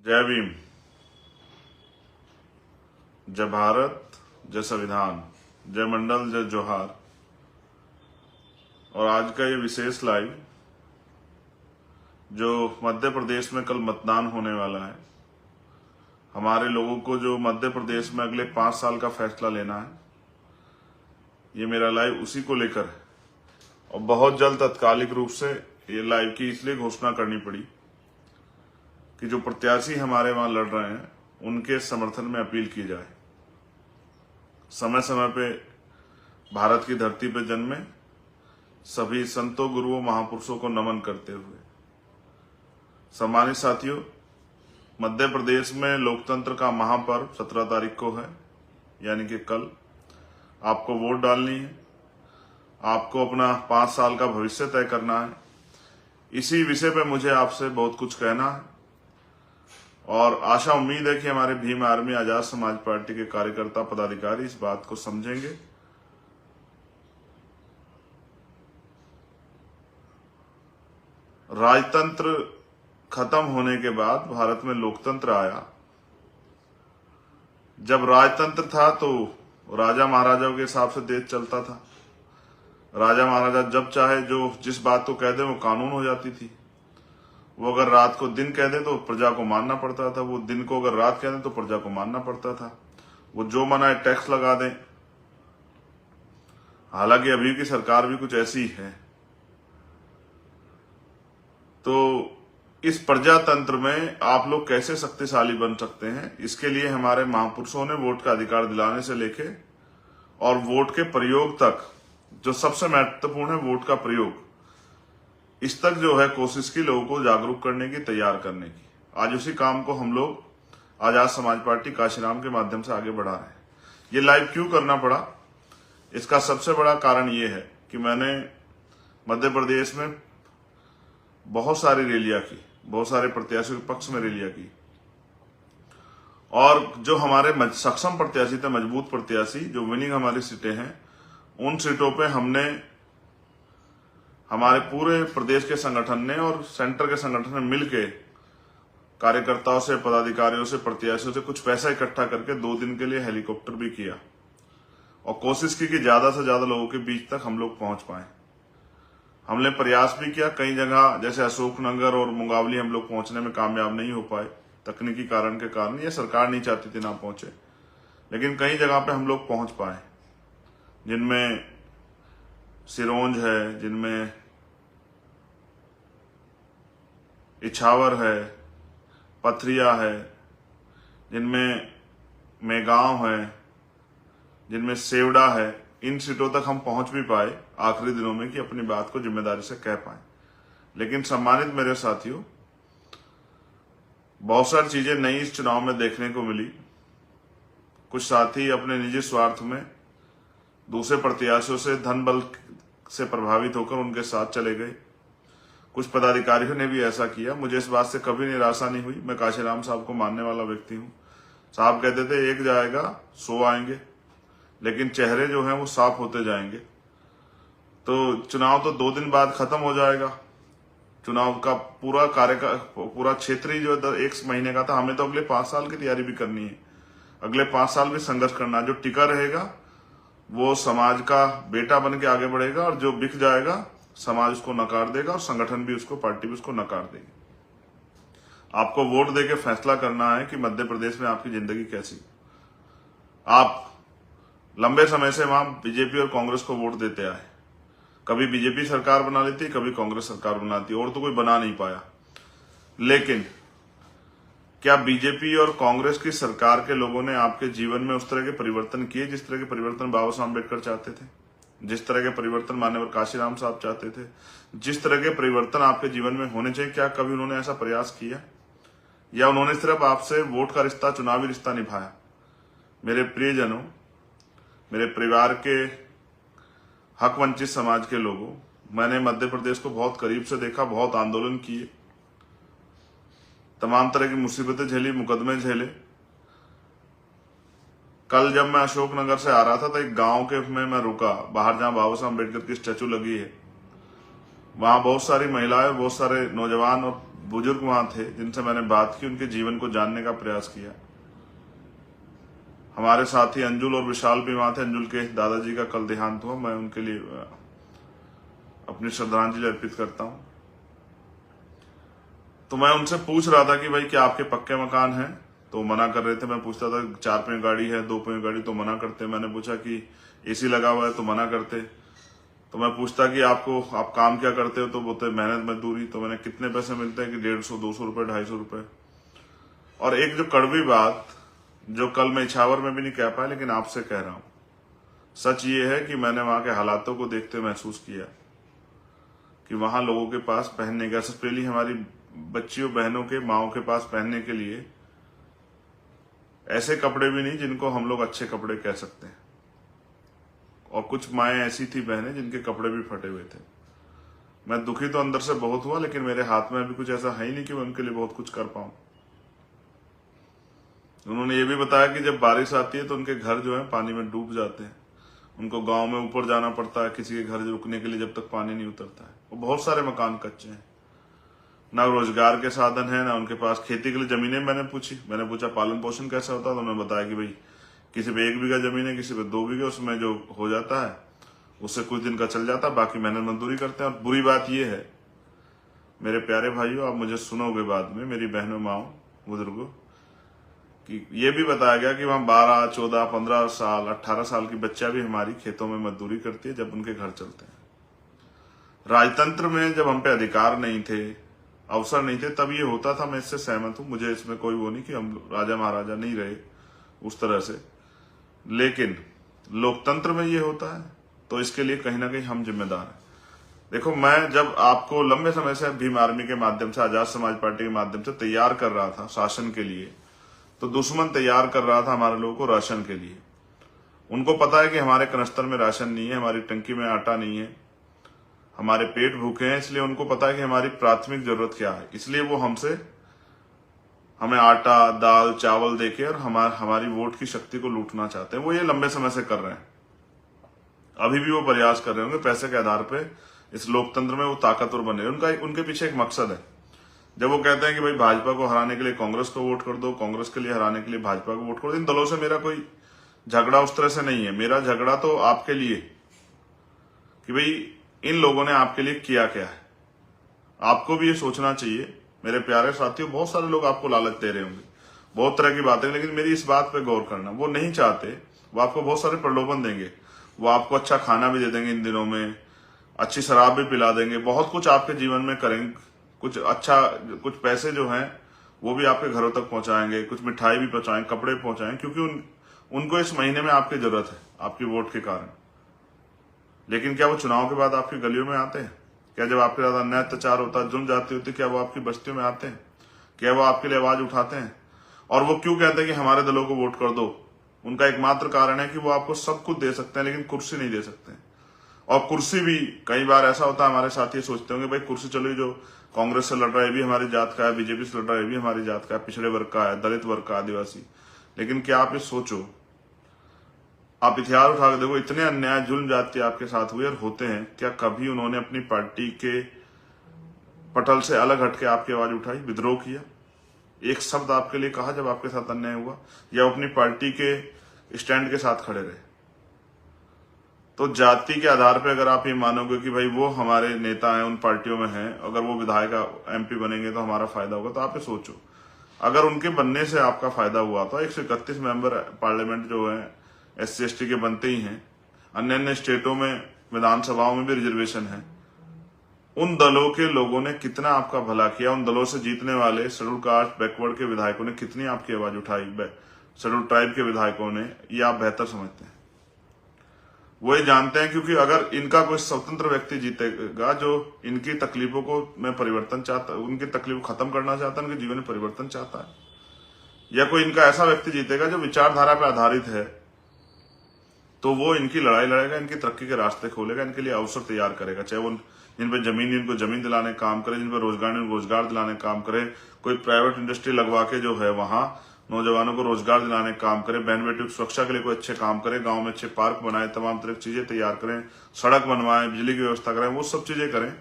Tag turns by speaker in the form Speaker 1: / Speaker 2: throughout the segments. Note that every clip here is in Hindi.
Speaker 1: जय भीम, जय भारत, जय संविधान, जय मंडल, जय जोहार। और आज का ये विशेष लाइव जो मध्य प्रदेश में कल मतदान होने वाला है, हमारे लोगों को जो मध्य प्रदेश में अगले 5 साल का फैसला लेना है, ये मेरा लाइव उसी को लेकर है। और बहुत जल्द तत्कालिक रूप से ये लाइव की इसलिए घोषणा करनी पड़ी कि जो प्रत्याशी हमारे वहां लड़ रहे हैं उनके समर्थन में अपील की जाए। समय समय पे भारत की धरती पे जन्मे सभी संतों, गुरुओं, महापुरुषों को नमन करते हुए, सम्मानित साथियों, मध्य प्रदेश में लोकतंत्र का महापर्व 17 तारीख को है, यानी कि कल। आपको वोट डालनी है, आपको अपना 5 साल का भविष्य तय करना है। इसी विषय पे मुझे आपसे बहुत कुछ कहना है और आशा उम्मीद है कि हमारे भीम आर्मी आजाद समाज पार्टी के कार्यकर्ता, पदाधिकारी इस बात को समझेंगे। राजतंत्र खत्म होने के बाद भारत में लोकतंत्र आया। जब राजतंत्र था तो राजा महाराजाओं के हिसाब से देश चलता था। राजा महाराजा जब चाहे जो जिस बात को कह दे वो कानून हो जाती थी। वो अगर रात को दिन कह दे तो प्रजा को मानना पड़ता था, वो दिन को अगर रात कह दे तो प्रजा को मानना पड़ता था। वो जो मनाए टैक्स लगा दें। हालांकि अभी की सरकार भी कुछ ऐसी है। तो इस प्रजातंत्र में आप लोग कैसे शक्तिशाली बन सकते हैं, इसके लिए हमारे महापुरुषों ने वोट का अधिकार दिलाने से लेके और वोट के प्रयोग तक, जो सबसे महत्वपूर्ण है वोट का प्रयोग, इस तक जो है कोशिश की लोगों को जागरूक करने की, तैयार करने की। आज उसी काम को हम लोग आजाद समाज पार्टी काशीराम के माध्यम से आगे बढ़ा रहे हैं। ये लाइव क्यों करना पड़ा, इसका सबसे बड़ा कारण ये है कि मैंने मध्य प्रदेश में बहुत सारी रैलियां की, बहुत सारे प्रत्याशियों के पक्ष में रैलियां की, और जो हमारे सक्षम प्रत्याशी थे, मजबूत प्रत्याशी, जो विनिंग हमारी सीटें हैं, उन सीटों पे हमने हमारे पूरे प्रदेश के संगठन ने और सेंटर के संगठन ने मिलके कार्यकर्ताओं से, पदाधिकारियों से, प्रत्याशियों से कुछ पैसा इकट्ठा करके 2 दिन के लिए हेलीकॉप्टर भी किया और कोशिश की कि ज्यादा से ज्यादा लोगों के बीच तक हम लोग पहुंच पाए। हमने प्रयास भी किया, कई जगह जैसे अशोकनगर और मुंगावली हम लोग पहुंचने में कामयाब नहीं हो पाए तकनीकी कारण के कारण, या सरकार नहीं चाहती थी ना पहुंचे, लेकिन कई जगह पे हम लोग पहुंच पाए, जिनमें सिरोंज है, जिनमें इछावर है, पथरिया है, जिनमें मेगांव है, जिनमें सेवड़ा है। इन सीटों तक हम पहुंच भी पाए आखिरी दिनों में कि अपनी बात को जिम्मेदारी से कह पाए। लेकिन सम्मानित मेरे साथियों, बहुत सारी चीजें नई इस चुनाव में देखने को मिली। कुछ साथी अपने निजी स्वार्थ में दूसरे प्रत्याशियों से धन बल से प्रभावित होकर उनके साथ चले गए। कुछ पदाधिकारियों ने भी ऐसा किया। मुझे इस बात से कभी निराशा नहीं हुई। मैं काशीराम साहब को मानने वाला व्यक्ति हूं। साहब कहते थे 1 जाएगा 100 आएंगे, लेकिन चेहरे जो हैं वो साफ होते जाएंगे। तो चुनाव तो 2 दिन बाद खत्म हो जाएगा। चुनाव का पूरा क्षेत्र ही जो 1 महीने का था। हमें तो अगले 5 साल की तैयारी भी करनी है, अगले 5 साल भी संघर्ष करना। जो टिका रहेगा वो समाज का बेटा बन के आगे बढ़ेगा, और जो बिक जाएगा समाज उसको नकार देगा और संगठन भी उसको, पार्टी भी उसको नकार देगी। आपको वोट देके फैसला करना है कि मध्य प्रदेश में आपकी जिंदगी कैसी। आप लंबे समय से वहां बीजेपी और कांग्रेस को वोट देते आए। कभी बीजेपी सरकार बना लेती, कभी कांग्रेस सरकार बनाती, और तो कोई बना नहीं पाया। लेकिन क्या बीजेपी और कांग्रेस की सरकार के लोगों ने आपके जीवन में उस तरह के परिवर्तन किए जिस तरह के परिवर्तन बाबा साहब अम्बेडकर चाहते थे, जिस तरह के परिवर्तन माननीय काशीराम साहब चाहते थे, जिस तरह के परिवर्तन आपके जीवन में होने चाहिए? क्या कभी उन्होंने ऐसा प्रयास किया, या उन्होंने सिर्फ आपसे वोट का रिश्ता, चुनावी रिश्ता निभाया? मेरे प्रियजनों, मेरे परिवार के हक वंचित समाज के लोगों, मैंने मध्य प्रदेश को बहुत करीब से देखा, बहुत आंदोलन किए, तमाम तरह की मुसीबतें झेली, मुकदमे झेले। कल जब मैं अशोकनगर से आ रहा था तो एक गांव के में मैं रुका, बाहर जहां बाबा साहब अम्बेडकर की स्टैचू लगी है। वहां बहुत सारी महिलाएं, बहुत सारे नौजवान और बुजुर्ग वहां थे जिनसे मैंने बात की, उनके जीवन को जानने का प्रयास किया। हमारे साथी अंजुल और विशाल भी वहां थे। अंजुल के दादाजी का कल देहांत हुआ, मैं उनके लिए अपनी श्रद्धांजलि अर्पित करता हूं। तो मैं उनसे पूछ रहा था कि भाई क्या आपके पक्के मकान हैं, तो मना कर रहे थे। मैं पूछता था 4 पहिया गाड़ी है, 2 पहिया गाड़ी, तो मना करते। मैंने पूछा कि एसी लगा हुआ है, तो मना करते। तो मैं पूछता कि आप काम क्या करते हो, तो बोलते मेहनत मजदूरी। तो मैंने कितने पैसे मिलते हैं कि 150, 200 रुपए, 250 रुपए। और एक जो कड़वी बात जो कल मैं इछावर में भी नहीं कह पाया, लेकिन आपसे कह रहा हूं, सच ये है कि मैंने वहां के हालातों को देखते महसूस किया कि वहां लोगों के पास पहनने का, स्पेशली हमारी बच्चियों बहनों के माओं के पास पहनने के लिए ऐसे कपड़े भी नहीं जिनको हम लोग अच्छे कपड़े कह सकते हैं। और कुछ माएँ ऐसी थी बहनें जिनके कपड़े भी फटे हुए थे। मैं दुखी तो अंदर से बहुत हुआ, लेकिन मेरे हाथ में अभी कुछ ऐसा है ही नहीं कि मैं उनके लिए बहुत कुछ कर पाऊं। उन्होंने ये भी बताया कि जब बारिश आती है तो उनके घर जो है पानी में डूब जाते हैं। उनको गांव में ऊपर जाना पड़ता है किसी के घर रुकने के लिए जब तक पानी नहीं उतरता है। और बहुत सारे मकान कच्चे हैं, ना रोजगार के साधन है, ना उनके पास खेती के लिए जमीनें। मैंने पूछा पालन पोषण कैसा होता है, तो उन्होंने बताया कि भाई किसी पे 1 बीघा जमीन है, किसी पे 2 बीघे, उसमें जो हो जाता है उससे कुछ दिन का चल जाता है, बाकी मेहनत मजदूरी करते हैं। और बुरी बात यह है मेरे प्यारे भाइयों, आप मुझे सुनोगे बाद में, मेरी बहनों माओ बुजुर्गों, कि ये भी बताया गया कि वहां 12, 14, 15 साल, 18 साल की बच्चा भी हमारी खेतों में मजदूरी करती है जब उनके घर चलते हैं। राजतंत्र में जब हम पे अधिकार नहीं थे, अवसर नहीं थे, तब ये होता था। मैं इससे सहमत हूं, मुझे इसमें कोई वो नहीं कि हम राजा महाराजा नहीं रहे उस तरह से, लेकिन लोकतंत्र में ये होता है, तो इसके लिए कहीं ना कहीं हम जिम्मेदार हैं। देखो, मैं जब आपको लंबे समय से भीम आर्मी के माध्यम से, आजाद समाज पार्टी के माध्यम से तैयार कर रहा था शासन के लिए, तो दुश्मन तैयार कर रहा था हमारे लोगों को राशन के लिए। उनको पता है कि हमारे कनस्तर में राशन नहीं है, हमारी टंकी में आटा नहीं है, हमारे पेट भूखे हैं, इसलिए उनको पता है कि हमारी प्राथमिक जरूरत क्या है। इसलिए वो हमें आटा, दाल, चावल देके और हमारी वोट की शक्ति को लूटना चाहते हैं। वो ये लंबे समय से कर रहे हैं, अभी भी वो प्रयास कर रहे होंगे पैसे के आधार पे इस लोकतंत्र में वो ताकतवर बने। उनके पीछे एक मकसद है। जब वो कहते हैं कि भाई भाजपा को हराने के लिए कांग्रेस को वोट कर दो, कांग्रेस के लिए हराने के लिए भाजपा को वोट कर दो, इन दलों से मेरा कोई झगड़ा उस तरह से नहीं है। मेरा झगड़ा तो आपके लिए कि भाई इन लोगों ने आपके लिए किया क्या है। आपको भी ये सोचना चाहिए मेरे प्यारे साथियों। बहुत सारे लोग आपको लालच दे रहे होंगे, बहुत तरह की बातें, लेकिन मेरी इस बात पे गौर करना, वो नहीं चाहते, वो आपको बहुत सारे प्रलोभन देंगे, वो आपको अच्छा खाना भी दे देंगे, इन दिनों में अच्छी शराब भी पिला देंगे, बहुत कुछ आपके जीवन में करेंगे, कुछ पैसे जो हैं वो भी आपके घरों तक पहुंचाएंगे, कुछ मिठाई भी पहुंचाएंगे, कपड़े पहुंचाएंगे, क्योंकि उनको इस महीने में आपकी जरूरत है, आपकी वोट के कारण। लेकिन क्या वो चुनाव के बाद आपकी गलियों में आते हैं? क्या जब आपके ज्यादा अन्याय अत्याचार होता, जुल्म जाती होती, क्या वो आपकी बस्तियों में आते हैं? क्या वो आपके लिए आवाज उठाते हैं? और वो क्यों कहते हैं कि हमारे दलों को वोट कर दो? उनका एकमात्र कारण है कि वो आपको सब कुछ दे सकते हैं, लेकिन कुर्सी नहीं दे सकते। और कुर्सी भी कई बार ऐसा होता है, हमारे साथी सोचते होंगे भाई कुर्सी चलो, जो कांग्रेस से लड़ रहा है भी हमारी जात का है, बीजेपी से लड़ रहा है भी हमारी जात का है, पिछड़े वर्ग का है, दलित वर्ग का, आदिवासी। लेकिन क्या आप ये सोचो, आप इतिहास उठा के देखो, इतने अन्याय जुल्म जाति आपके साथ हुए और होते हैं, क्या कभी उन्होंने अपनी पार्टी के पटल से अलग हटके आपकी आवाज उठाई, विद्रोह किया, एक शब्द आपके लिए कहा जब आपके साथ अन्याय हुआ, या अपनी पार्टी के स्टैंड के साथ खड़े रहे? तो जाति के आधार पे अगर आप ये मानोगे कि भाई वो हमारे नेता हैं, उन पार्टियों में हैं, अगर वो विधायक एमपी बनेंगे तो हमारा फायदा होगा, तो आप ये सोचो, अगर उनके बनने से आपका फायदा हुआ तो 131 मेंबर पार्लियामेंट जो है SC ST के बनते ही हैं, अन्य अन्य स्टेटों में विधानसभाओं में भी रिजर्वेशन है। उन दलों के लोगों ने कितना आपका भला किया, उन दलों से जीतने वाले शेड्यूल कास्ट बैकवर्ड के विधायकों ने कितनी आपकी आवाज उठाई, शेड्यूल ट्राइब के विधायकों ने, ये आप बेहतर समझते हैं। वो ये जानते हैं क्योंकि अगर इनका कोई स्वतंत्र व्यक्ति जीतेगा जो इनकी तकलीफों को में परिवर्तन चाहता, उनकी तकलीफ खत्म करना चाहता है, उनके जीवन में परिवर्तन चाहता है, या कोई इनका ऐसा व्यक्ति जीतेगा जो विचारधारा पर आधारित है, तो वो इनकी लड़ाई लड़ेगा, इनकी तरक्की के रास्ते खोलेगा, इनके लिए अवसर तैयार करेगा। चाहे वो जिन पे जमीन, इनको जमीन दिलाने काम करे, जिन पे रोजगार, इनको रोजगार दिलाने काम करे, कोई प्राइवेट इंडस्ट्री लगवा के जो है वहां नौजवानों को रोजगार दिलाने काम करे, बहन बेटियों की सुरक्षा के लिए कोई अच्छे काम करे, गांव में अच्छे पार्क बनाए, तमाम तरह की चीजें तैयार करें, सड़क बनवाएं, बिजली की व्यवस्था करें, वो सब चीजें करें,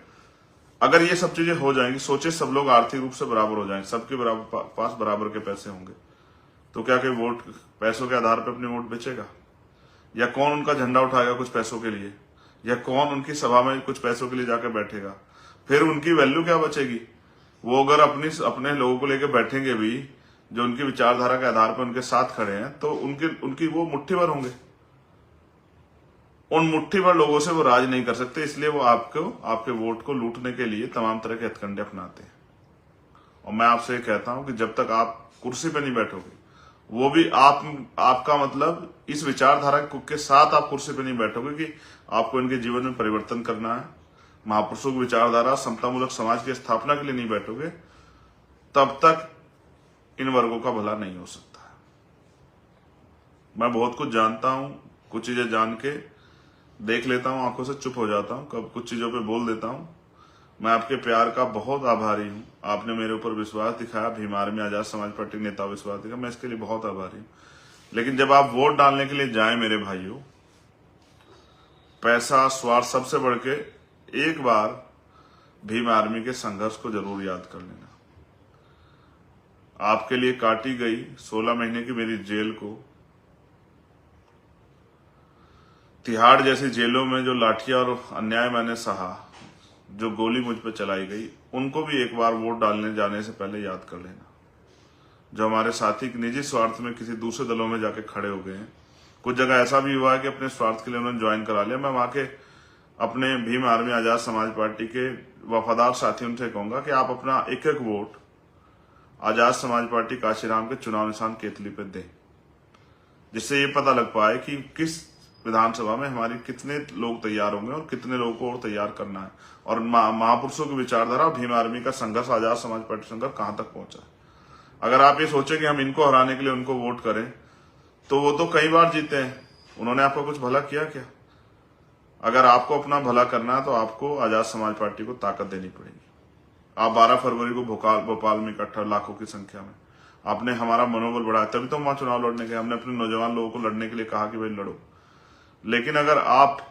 Speaker 1: अगर ये सब चीजें हो जाएंगी, सोचे सब लोग आर्थिक रूप से बराबर हो जाएंगे, सबके बराबर पास बराबर के पैसे होंगे, तो क्या कोई वोट पैसों के आधार पर अपनी वोट बेचेगा? या कौन उनका झंडा उठाएगा कुछ पैसों के लिए? या कौन उनकी सभा में कुछ पैसों के लिए जाकर बैठेगा? फिर उनकी वैल्यू क्या बचेगी? वो अगर अपने लोगों को लेकर बैठेंगे भी, जो उनकी विचारधारा के आधार पर उनके साथ खड़े हैं, तो उनकी वो मुट्ठी भर होंगे। उन मुट्ठी भर लोगों से वो राज नहीं कर सकते, इसलिए वो आपके वोट को लूटने के लिए तमाम तरह के हथकंडे अपनाते हैं। और मैं आपसे कहता हूं कि जब तक आप कुर्सी पे नहीं बैठोगे, वो भी आपका मतलब इस विचारधारा के साथ आप कुर्सी पे नहीं बैठोगे कि आपको इनके जीवन में परिवर्तन करना है, महापुरुषों की विचारधारा समतामूलक समाज की स्थापना के लिए नहीं बैठोगे, तब तक इन वर्गों का भला नहीं हो सकता है। मैं बहुत कुछ जानता हूं, कुछ चीजें जान के देख लेता हूं, आंखों से चुप हो जाता हूं, कब कुछ चीजों पे बोल देता हूं। मैं आपके प्यार का बहुत आभारी हूं। आपने मेरे ऊपर विश्वास दिखाया, भीम आर्मी आजाद समाज पार्टी नेता विश्वास दिखाया, मैं इसके लिए बहुत आभारी हूं। लेकिन जब आप वोट डालने के लिए जाएं मेरे भाइयों, पैसा स्वार्थ सबसे बढ़ के एक बार भीम आर्मी के संघर्ष को जरूर याद कर लेना। आपके लिए काटी गई 16 महीने की मेरी जेल को, तिहाड़ जैसी जेलों में जो लाठियां और अन्याय मैंने सहा, जो गोली मुझ पर चलाई गई, उनको भी एक बार वोट डालने जाने से पहले याद कर लेना। जो हमारे साथी निजी स्वार्थ में किसी दूसरे दलों में जाके खड़े हो गए हैं, कुछ जगह ऐसा भी हुआ है कि अपने स्वार्थ के लिए उन्होंने ज्वाइन करा लिया। मैं वहां के अपने भीम आर्मी आजाद समाज पार्टी के वफादार साथियों से कहूंगा कि आप अपना एक एक वोट आजाद समाज पार्टी काशीराम के चुनाव निशान केतली पे दें, जिससे ये पता लग पाए कि किस विधानसभा में हमारी कितने लोग तैयार होंगे और कितने लोगों को और तैयार करना है, और महापुरुषों की विचारधारा और भीम आर्मी का संघर्ष, आजाद समाज पार्टी संघर्ष कहां तक पहुंचा है। अगर आप ये सोचे कि हम इनको हराने के लिए उनको वोट करें, तो वो तो कई बार जीते हैं, उन्होंने आपको कुछ भला किया क्या? अगर आपको अपना भला करना है तो आपको आजाद समाज पार्टी को ताकत देनी पड़ेगी। आप 12 फरवरी को भोपाल में इकट्ठा लाखों की संख्या में आपने हमारा मनोबल बढ़ाया, तभी तो वहां चुनाव लड़ने गए। हमने अपने नौजवान लोगों को लड़ने के लिए कहा कि भाई लड़ो। लेकिन अगर आप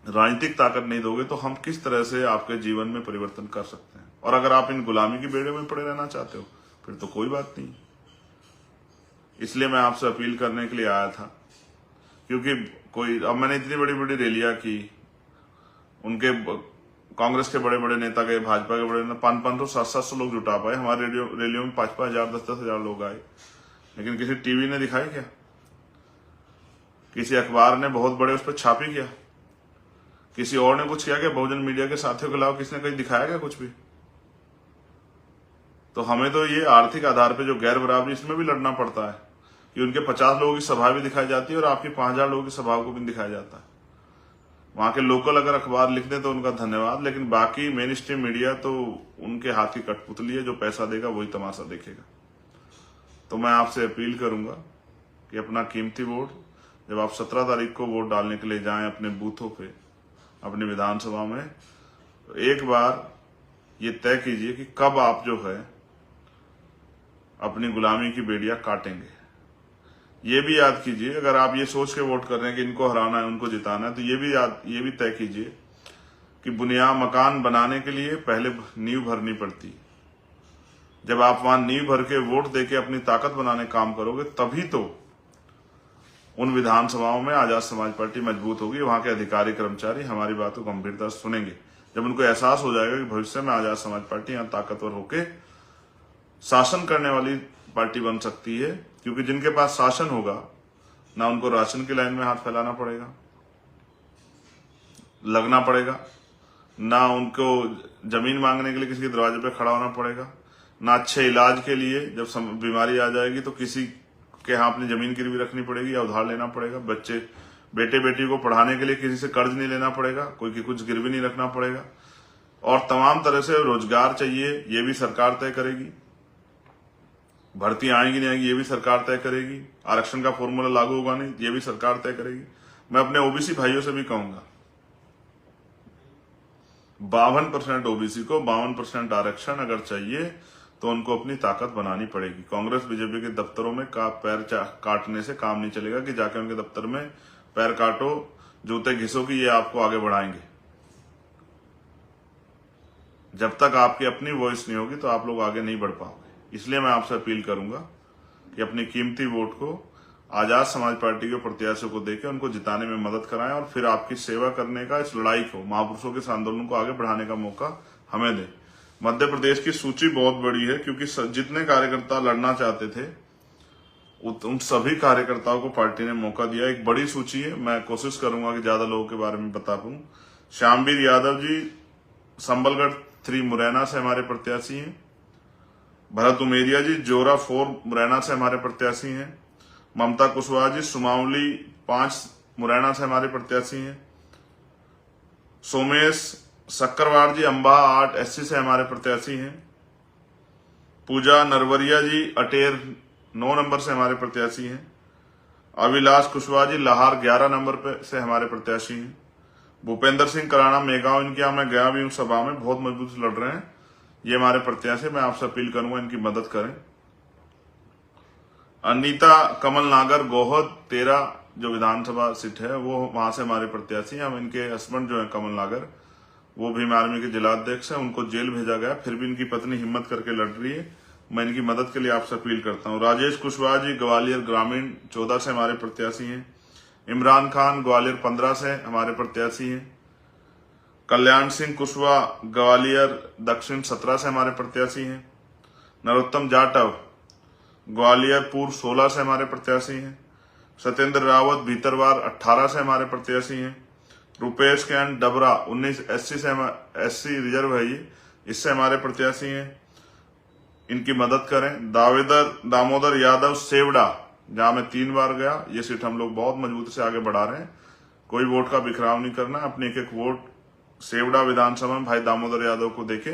Speaker 1: राजनीतिक ताकत नहीं दोगे तो हम किस तरह से आपके जीवन में परिवर्तन कर सकते हैं? और अगर आप इन गुलामी की बेड़े में पड़े रहना चाहते हो, फिर तो कोई बात नहीं। इसलिए मैं आपसे अपील करने के लिए आया था, क्योंकि अब मैंने इतनी बड़ी बड़ी रैलियां की, उनके कांग्रेस के बड़े बड़े नेता गए, भाजपा के बड़े नेता, 500 700 लोग जुटा पाए। हमारे रैलियों में 5-5 हजार 10-10 हजार लोग आए, लेकिन किसी टीवी ने दिखाया क्या? किसी अखबार ने बहुत बड़े उस पर छापी क्या? किसी और ने कुछ किया क्या? बहुजन मीडिया के साथियों के अलावा किसी ने कहीं दिखाया क्या कुछ भी? तो हमें तो ये आर्थिक आधार पे जो गैर बराबरी, इसमें भी लड़ना पड़ता है कि उनके 50 लोगों की सभा भी दिखाई जाती है और आपकी 5000 लोगों की सभा को भी दिखाया जाता है। वहां के लोकल अगर अखबार लिख दें तो उनका धन्यवाद, लेकिन बाकी मेन स्ट्रीम मीडिया तो उनके हाथ की कठपुतली है, जो पैसा देगा वही तमाशा देखेगा। तो मैं आपसे अपील करूंगा कि अपना कीमती वोट, जब आप 17 तारीख को वोट डालने के लिए जाएं अपने बूथों पे, अपनी विधानसभा में, तो एक बार ये तय कीजिए कि कब आप जो है अपनी गुलामी की बेड़ियां काटेंगे। ये भी याद कीजिए, अगर आप ये सोच के वोट कर रहे हैं कि इनको हराना है, उनको जिताना है, तो ये भी तय कीजिए कि बुनियाद मकान बनाने के लिए पहले नींव भरनी पड़ती है। जब आप वहां नींव भर के वोट देके अपनी ताकत बनाने काम करोगे, तभी तो उन विधानसभाओं में आजाद समाज पार्टी मजबूत होगी। वहां के अधिकारी कर्मचारी हमारी बात को गंभीरता से सुनेंगे। जब उनको एहसास हो जाएगा कि भविष्य में आजाद समाज पार्टी यहां ताकतवर होके शासन करने वाली पार्टी बन सकती है, क्योंकि जिनके पास शासन होगा, ना उनको राशन की लाइन में हाथ फैलाना पड़ेगा, लगना पड़ेगा, ना उनको जमीन मांगने के लिए किसी के दरवाजे पे खड़ा होना पड़ेगा, ना अच्छे इलाज के लिए जब बीमारी आ जाएगी तो किसी के यहाँ अपनी जमीन गिरवी रखनी पड़ेगी या उधार लेना पड़ेगा। बेटे बेटी को पढ़ाने के लिए किसी से कर्ज नहीं लेना पड़ेगा, कोई की कुछ गिरवी नहीं रखना पड़ेगा, और तमाम तरह से रोजगार चाहिए, ये भी सरकार तय करेगी। भर्ती आएंगी नहीं आएंगी, ये भी सरकार तय करेगी। आरक्षण का फॉर्मूला लागू होगा नहीं, ये भी सरकार तय करेगी। मैं अपने ओबीसी भाइयों से भी कहूंगा, 52% ओबीसी को 52% आरक्षण अगर चाहिए तो उनको अपनी ताकत बनानी पड़ेगी। कांग्रेस बीजेपी के दफ्तरों में पैर काटने से काम नहीं चलेगा कि जाके उनके दफ्तर में पैर काटो, जूते घिसो कि ये आपको आगे बढ़ाएंगे। जब तक आपकी अपनी वॉइस नहीं होगी तो आप लोग आगे नहीं बढ़ पाओगे। इसलिए मैं आपसे अपील करूंगा कि अपनी कीमती वोट को आजाद समाज पार्टी के प्रत्याशियों को देकर उनको जिताने में मदद कराएं और फिर आपकी सेवा करने का, इस लड़ाई को, महापुरुषों के इस आंदोलन को आगे बढ़ाने का मौका हमें दें। मध्य प्रदेश की सूची बहुत बड़ी है, क्योंकि जितने कार्यकर्ता लड़ना चाहते थे उन सभी कार्यकर्ताओं को पार्टी ने मौका दिया। एक बड़ी सूची है, मैं कोशिश करूंगा कि ज्यादा लोगों के बारे में बता पाऊं। श्यामवीर यादव जी संबलगढ़ 3 मुरैना से हमारे प्रत्याशी हैं। भरत उमेरिया जी जोरा 4 मुरैना से हमारे प्रत्याशी हैं। ममता कुशवाहा जी सुमावली 5 मुरैना से हमारे प्रत्याशी हैं। सोमेश सक्करवार जी अंबा 8 एससी से हमारे प्रत्याशी हैं। पूजा नरवरिया जी अटेर 9 नंबर से हमारे प्रत्याशी हैं। अविलाश कुशवाहा जी लाहौर 11 नंबर पे से हमारे प्रत्याशी हैं। भूपेंद्र सिंह कराना मेगांव, इनके यहाँ मैं गया भी हूं सभा में, बहुत मजबूत से लड़ रहे हैं। ये हमारे प्रत्याशी, मैं आपसे अपील करूंगा इनकी मदद करें। अनीता कमल नागर गोहद 13 जो विधानसभा सीट है वो वहां से हमारे प्रत्याशी हैं। हम इनके हस्बैंड जो है कमल नागर, वो भीम आर्मी के जिलाध्यक्ष है, उनको जेल भेजा गया, फिर भी इनकी पत्नी हिम्मत करके लड़ रही है। मैं इनकी मदद के लिए आपसे अपील करता हूं। राजेश कुशवाहा जी ग्वालियर ग्रामीण 14 से हमारे प्रत्याशी हैं। इमरान खान ग्वालियर 15 से हमारे प्रत्याशी हैं। कल्याण सिंह कुशवाहा ग्वालियर दक्षिण 17 से हमारे प्रत्याशी हैं। नरोत्तम जाटव ग्वालियर पूर्व 16 से हमारे प्रत्याशी हैं। सत्येंद्र रावत भीतरवार 18 से हमारे प्रत्याशी हैं। Rupesh can Dabra 19 SC reserve है ये, इससे हमारे प्रत्याशी हैं। इनकी मदद करें। दामोदर यादव सेवड़ा, जहां मैं 3 बार गया, ये सीट हम लोग बहुत मजबूती से आगे बढ़ा रहे हैं। कोई वोट का बिखराव नहीं करना, अपने एक वोट सेवड़ा विधानसभा में भाई दामोदर यादव को देके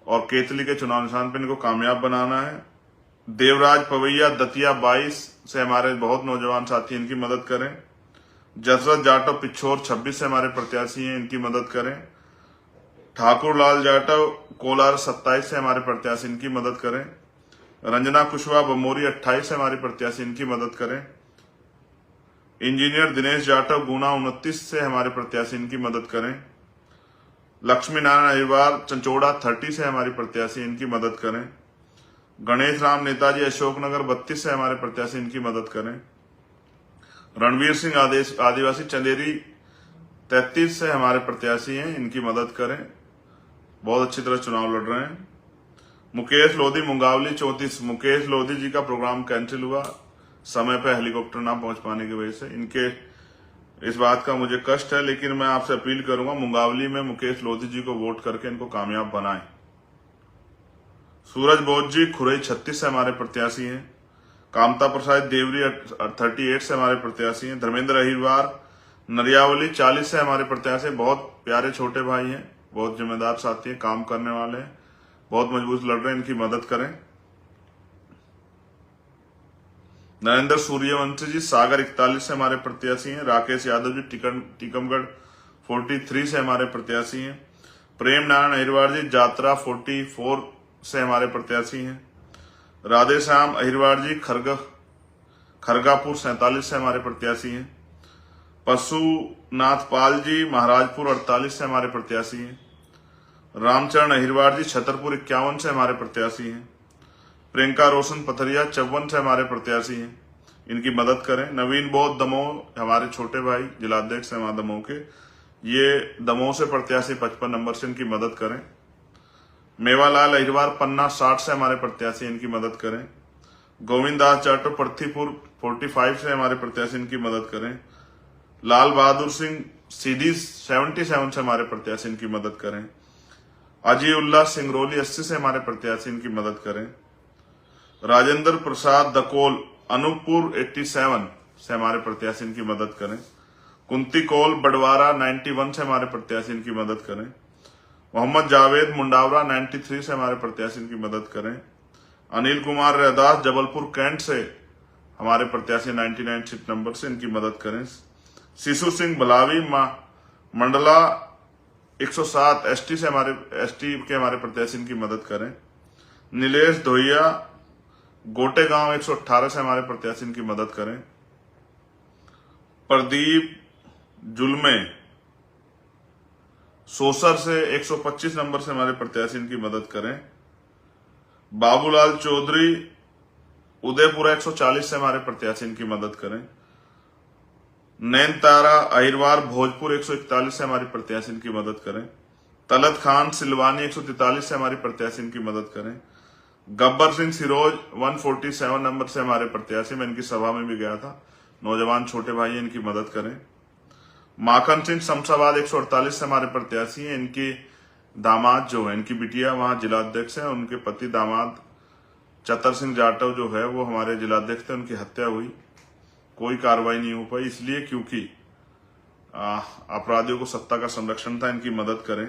Speaker 1: और केतली के चुनाव निशान पे इनको कामयाब बनाना है। देवराज पवैया दतिया 22 से हमारे बहुत नौजवान साथी, इनकी मदद करें। जसरत जाटव पिछोर 26 से हमारे प्रत्याशी हैं, इनकी मदद करें। ठाकुर लाल जाटव कोलार 27 से हमारे प्रत्याशी, इनकी मदद करें। रंजना कुशवाहा बमोरी 28 से हमारे प्रत्याशी, इनकी मदद करें। इंजीनियर दिनेश जाटव गुना 29 से हमारे प्रत्याशी, इनकी मदद करें। लक्ष्मी नारायण अहिरवार चंचोड़ा 30 से हमारी प्रत्याशी, इनकी मदद करें। गणेश राम नेताजी अशोकनगर 32 से हमारे प्रत्याशी, इनकी मदद करें। रणवीर सिंह आदिवासी चंदेरी 33 से हमारे प्रत्याशी हैं, इनकी मदद करें, बहुत अच्छी तरह चुनाव लड़ रहे हैं। मुकेश लोधी मुंगावली 34, मुकेश लोधी जी का प्रोग्राम कैंसिल हुआ समय पर हेलीकॉप्टर ना पहुंच पाने की वजह से, इनके इस बात का मुझे कष्ट है, लेकिन मैं आपसे अपील करूंगा मुंगावली में मुकेश लोधी जी को वोट करके इनको कामयाब बनाएं। सूरज बोध जी खुरई 36 से हमारे प्रत्याशी हैं। कामता प्रसाद देवरी 38 से हमारे प्रत्याशी हैं। धर्मेंद्र अहिरवार नरियावली 40 से हमारे प्रत्याशी, बहुत प्यारे छोटे भाई हैं, बहुत जिम्मेदार साथी हैं, काम करने वाले हैं, बहुत मजबूत लड़ रहे हैं, इनकी मदद करें। नरेंद्र सूर्यवंशी जी सागर 41 से हमारे प्रत्याशी हैं। राकेश यादव जी टीकमगढ़ 43 से हमारे प्रत्याशी हैं। प्रेम नारायण अहिरवार जी जात्रा 44 से हमारे प्रत्याशी हैं। राधे श्याम अहिरवार जी खरगापुर 47 से हमारे प्रत्याशी हैं। पशुनाथ पाल जी महाराजपुर 48 से हमारे प्रत्याशी हैं। रामचरण अहिरवार जी छतरपुर 51 से हमारे प्रत्याशी हैं। प्रियंका रोशन पथरिया 54 से हमारे प्रत्याशी हैं, इनकी मदद करें। नवीन बौद्ध दमोह हमारे छोटे भाई जिलाध्यक्ष हैं दमोह के, ये दमोह से प्रत्याशी 55 नंबर से, इनकी मदद करें। मेवालाल अहिरवार पन्ना 60 से हमारे प्रत्याशी, इनकी मदद करें। गोविंद दास जाटव पृथ्वीपुर 45 से हमारे प्रत्याशी, इनकी मदद करें। लाल बहादुर सिंह सीधी 77 से हमारे प्रत्याशी, इनकी मदद करें। अजय उल्लाह सिंगरौली 80 से हमारे प्रत्याशी, इनकी मदद करें। राजेंद्र प्रसाद दकोल अनूपपुर 87 से हमारे प्रत्याशी, इनकी मदद करें। कुंती कौल बडवारा 91 से हमारे प्रत्याशी, इनकी मदद करें। मोहम्मद जावेद मुंडावरा 93 से हमारे प्रत्याशी, इनकी मदद करें। अनिल कुमार रैदास जबलपुर कैंट से हमारे प्रत्याशी 99 सीट नंबर से, इनकी मदद करें। शिशु सिंह बलावी मंडला 107 एसटी से हमारे प्रत्याशी, इनकी मदद करें। नीलेश धोइया गोटेगांव 118 से हमारे प्रत्याशी, इनकी मदद करें। प्रदीप जुलमे सोसर से 125 नंबर से हमारे प्रत्याशी इनकी मदद करें। बाबूलाल चौधरी उदयपुरा 140 से हमारे प्रत्याशी इनकी मदद करें। नैन तारा अहिरवार भोजपुर 141 से हमारी प्रत्याशी इनकी मदद करें। तलत खान सिलवानी 143 से हमारी प्रत्याशी इनकी मदद करें। गब्बर सिंह सिरोज 147 नंबर से हमारे प्रत्याशी, मैं इनकी सभा में भी गया था, नौजवान छोटे भाई इनकी मदद करें। माखन सिंह शमशाबाद 148 से हमारे प्रत्याशी हैं। इनकी दामाद जो है, इनकी बिटिया वहां जिलाध्यक्ष है, उनके पति दामाद चतर सिंह जाटव जो है वो हमारे जिलाध्यक्ष थे, उनकी हत्या हुई, कोई कार्रवाई नहीं हो पाई, इसलिए क्योंकि अपराधियों को सत्ता का संरक्षण था, इनकी मदद करें।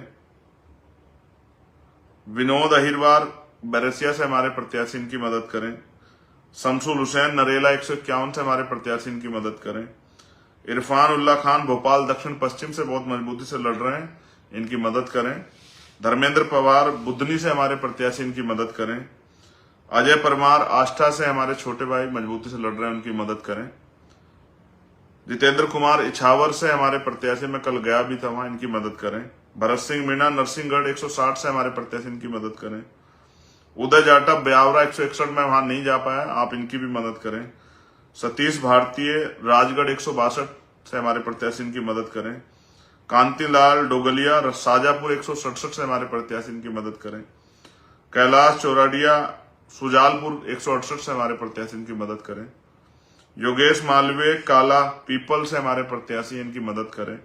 Speaker 1: विनोद अहिरवार बैरसिया से हमारे प्रत्याशी इनकी मदद करें। शमसुल हुसैन नरेला 151 से हमारे प्रत्याशी इनकी मदद करें। इरफान उल्ला खान भोपाल दक्षिण पश्चिम से बहुत मजबूती से लड़ रहे हैं, इनकी मदद करें। धर्मेंद्र पवार बुधनी से हमारे प्रत्याशी इनकी मदद करें। अजय परमार आष्टा से हमारे छोटे भाई मजबूती से लड़ रहे हैं, उनकी मदद करें। जितेंद्र कुमार इछावर से हमारे प्रत्याशी, मैं कल गया भी था वहां, इनकी मदद करें। भरत सिंह मीणा नरसिंहगढ़ 160 से हमारे प्रत्याशी इनकी मदद करें। उदय जाटव ब्यावरा 161 में वहां नहीं जा पाया, आप इनकी भी मदद करें। सतीश भारतीय राजगढ़ 162 से हमारे प्रत्याशी इनकी मदद करें। कांतिलाल डोगलिया शाजापुर 167 से हमारे प्रत्याशी इनकी मदद करें। कैलाश चौराडिया सुजालपुर 168 से हमारे प्रत्याशी इनकी मदद करें। योगेश मालवीय काला पीपल से हमारे प्रत्याशी इनकी मदद करें।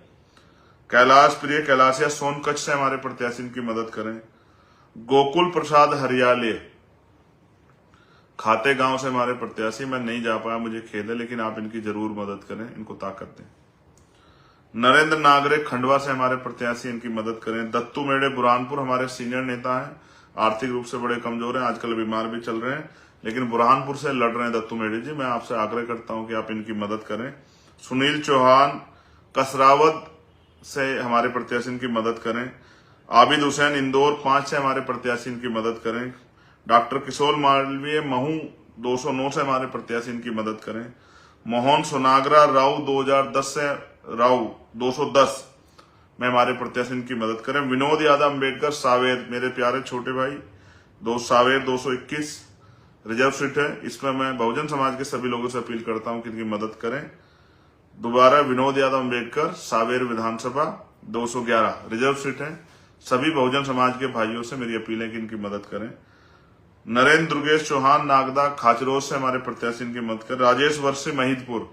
Speaker 1: कैलाश प्रिय कैलाशिया सोनकच्छ से हमारे प्रत्याशी इनकी मदद करें। गोकुल प्रसाद हरियाले खाते गांव से हमारे प्रत्याशी, मैं नहीं जा पाया, मुझे खेद है, लेकिन आप इनकी जरूर मदद करें, इनको ताकत दें। नरेंद्र नागरे खंडवा से हमारे प्रत्याशी, इनकी मदद करें। दत्तू मेड़े बुरहानपुर हमारे सीनियर नेता हैं, आर्थिक रूप से बड़े कमजोर हैं, आजकल बीमार भी चल रहे हैं, लेकिन बुरहानपुर से लड़ रहे हैं दत्तू मेड़े जी, मैं आपसे आग्रह करता हूं कि आप इनकी मदद करें। सुनील चौहान कसरावत से हमारे प्रत्याशी इनकी मदद करें। आबिद हुसैन इंदौर 5 से हमारे प्रत्याशी इनकी मदद करें। डॉक्टर किशोर मालवीय महू 209 से हमारे प्रत्याशी इनकी मदद करें। मोहन सोनागरा राव 2010 से राव 210 में हमारे प्रत्याशी इनकी मदद करें। विनोद यादव अम्बेडकर सावेर, मेरे प्यारे छोटे भाई, सावेर 221 रिजर्व सीट है, इसमें मैं बहुजन समाज के सभी लोगों से अपील करता हूं कि इनकी मदद करें। दोबारा विनोद यादव अम्बेडकर सावेर विधानसभा 211 रिजर्व सीट है, सभी बहुजन समाज के भाइयों से मेरी अपील है कि इनकी मदद करें। नरेंद्र दुर्गेश चौहान नागदा खाचरोज से हमारे प्रत्याशी इनकी मदद करें। राजेश वर्षी महिदपुर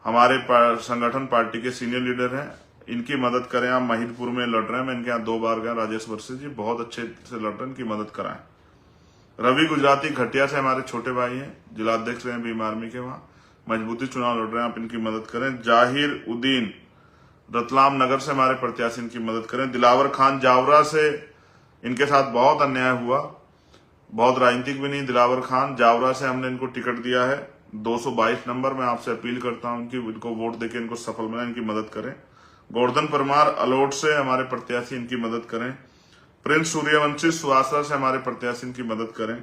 Speaker 1: हमारे संगठन पार्टी के सीनियर लीडर हैं, इनकी मदद करें। आप महिदपुर में लड़ रहे हैं, मैं इनके यहाँ 2 बार गया, राजेश वर्षी जी बहुत अच्छे से लड़ रहे हैं, इनकी मदद कराएं। रवि गुजराती घटिया से हमारे छोटे भाई हैं, जिलाध्यक्ष रहे भीम आर्मी के, वहां मजबूती चुनाव लड़ रहे हैं, आप इनकी मदद करें। जाहिर उद्दीन रतलाम नगर से हमारे प्रत्याशी इनकी मदद करें। दिलावर खान जावरा से, इनके साथ बहुत अन्याय हुआ, बहुत राजनीतिक भी नहीं, दिलावर खान जावरा से हमने इनको टिकट दिया है 222 नंबर, मैं आपसे अपील करता हूं कि इनको वोट देकर इनको सफल बनाए, इनकी मदद करें। गोवर्धन परमार अलोट से हमारे प्रत्याशी इनकी मदद करें। प्रिंस सूर्यवंशी सुहासरा से हमारे प्रत्याशी इनकी मदद करें।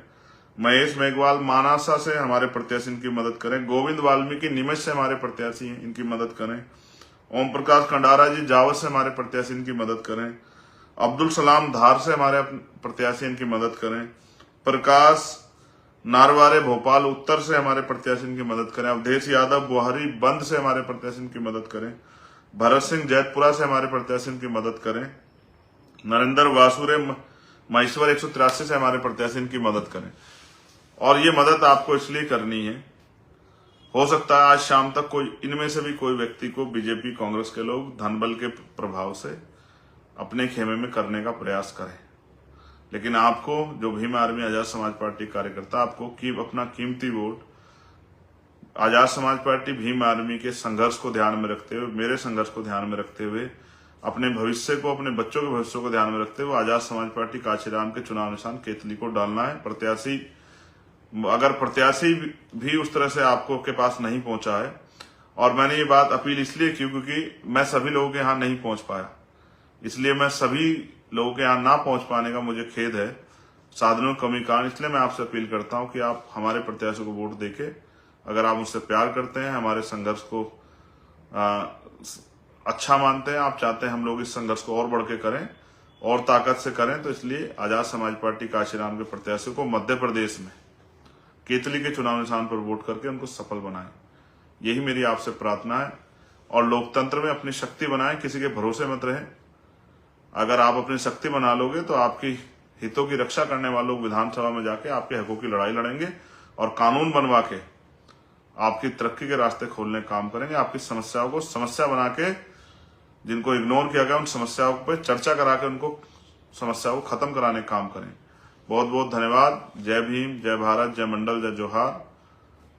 Speaker 1: महेश मेघवाल मानासा से हमारे प्रत्याशी इनकी मदद करें। गोविंद वाल्मीकि नीमच से हमारे प्रत्याशी हैं, इनकी मदद करें। ओम प्रकाश खंडारा जी जावत से हमारे प्रत्याशी इनकी मदद करें। अब्दुल सलाम धार से हमारे प्रत्याशी इनकी मदद करें। प्रकाश नारवारे भोपाल उत्तर से हमारे प्रत्याशी इनकी मदद करें। अवधेश यादव बुहारी बंद से हमारे प्रत्याशी इनकी मदद करें। भरत सिंह जैतपुरा से हमारे प्रत्याशी इनकी मदद करें। नरेंद्र वासुरे महेश्वर 183 से हमारे प्रत्याशी इनकी मदद करें। और ये मदद आपको इसलिए करनी है, हो सकता है आज शाम तक कोई इनमें से भी कोई व्यक्ति को बीजेपी कांग्रेस के लोग धन बल के प्रभाव से अपने खेमे में करने का प्रयास करें, लेकिन आपको जो भीम आर्मी आजाद समाज पार्टी कार्यकर्ता, आपको अपना कीमती vote Azad Samaj party Bhim army के संघर्ष को ध्यान में रखते हुए, मेरे संघर्ष को ध्यान में रखते हुए, अपने भविष्य को, अपने बच्चों के भविष्य को ध्यान में रखते हुए आजाद समाज पार्टी कांचीराम के चुनाव निशान केतली को डालना है। प्रत्याशी, अगर प्रत्याशी भी उस तरह से आपको के पास नहीं पहुंचा है, और मैंने ये बात अपील इसलिए की क्योंकि मैं सभी लोगों के यहाँ नहीं पहुंच पाया, इसलिए मैं सभी लोगों के यहाँ ना पहुंच पाने का मुझे खेद है, साधनों की कमी कारण। इसलिए मैं आपसे अपील करता हूं कि आप हमारे प्रत्याशी को वोट देके, अगर आप मुझसे प्यार करते हैं, हमारे संघर्ष को अच्छा मानते हैं, आप चाहते हैं हम लोग इस संघर्ष को और बढ़ के करें और ताकत से करें, तो इसलिए आजाद समाज पार्टी काशीराम के प्रत्याशी को मध्य प्रदेश में केतली के चुनाव निशान पर वोट करके उनको सफल बनाएं। यही मेरी आपसे प्रार्थना है। और लोकतंत्र में अपनी शक्ति बनाएं, किसी के भरोसे मत रहें। अगर आप अपनी शक्ति बना लोगे तो आपकी हितों की रक्षा करने वाले लोग विधानसभा में जाके आपके हकों की लड़ाई लड़ेंगे और कानून बनवा के आपकी तरक्की के रास्ते खोलने का काम करेंगे। आपकी समस्याओं को समस्या बना के, जिनको इग्नोर किया गया, उन समस्याओं पर चर्चा करा के उनको समस्याओं को खत्म कराने का काम करें। बहुत बहुत धन्यवाद। जय भीम, जय भारत, जय मंडल, जय जोहार,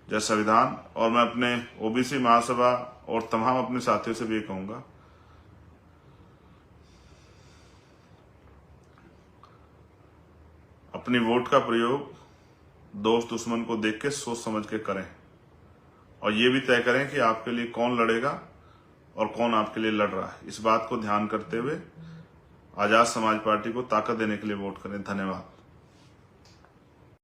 Speaker 1: जय संविधान। और मैं अपने ओबीसी महासभा और तमाम अपने साथियों से भी ये कहूंगा, अपनी वोट का प्रयोग दोस्त दुश्मन को देख के सोच समझ के करें और ये भी तय करें कि आपके लिए कौन लड़ेगा और कौन आपके लिए लड़ रहा है। इस बात को ध्यान करते हुए आजाद समाज पार्टी को ताकत देने के लिए वोट करें। धन्यवाद।